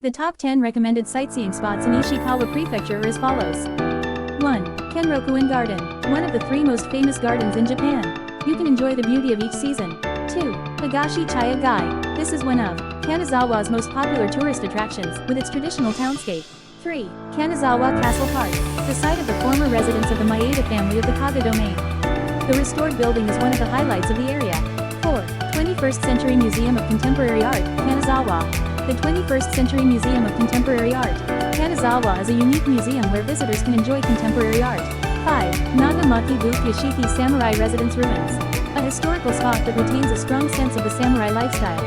The top 10 recommended sightseeing spots in Ishikawa Prefecture are as follows. 1. Kenrokuen Garden, one of the 3 most famous gardens in Japan. You can enjoy the beauty of each season. 2. Higashi Chaya-gai, this is one of Kanazawa's most popular tourist attractions, with its traditional townscape. 3. Kanazawa Castle Park, the site of the former residence of the Maeda family of the Kaga Domain. The restored building is one of the highlights of the area. 4. 21st Century Museum of Contemporary Art, Kanazawa. The 21st Century Museum of Contemporary Art, Kanazawa is a unique museum where visitors can enjoy contemporary art. 5. Naga-machi Buke Yashiki Samurai Residence Ruins, a historical spot that retains a strong sense of the samurai lifestyle.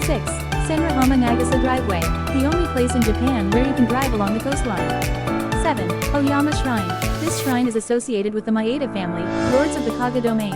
6. Senrihama Nagisa Driveway, the only place in Japan where you can drive along the coastline. 7. Oyama Shrine, this shrine is associated with the Maeda family, lords of the Kaga Domain,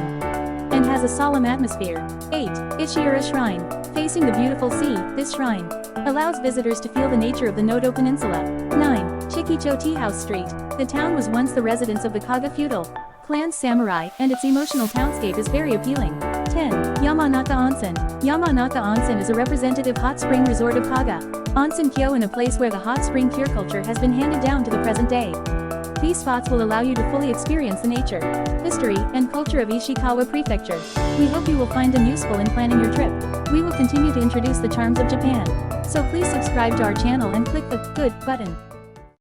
and has a solemn atmosphere. 8. Ishihara Shrine, facing the beautiful sea, this shrine allows visitors to feel the nature of the Noto Peninsula. 9. Chikicho Tea House Street, the town was once the residence of the Kaga feudal clan samurai, and its emotional townscape is very appealing. 10. Yamanaka Onsen. Yamanaka Onsen is a representative hot spring resort of Kaga Onsen Kyo, in a place where the hot spring cure culture has been handed down to the present day. These spots will allow you to fully experience the nature, history, and culture of Ishikawa Prefecture. We hope you will find them useful in planning your trip. We will continue to introduce the charms of Japan. So please subscribe to our channel and click the good button.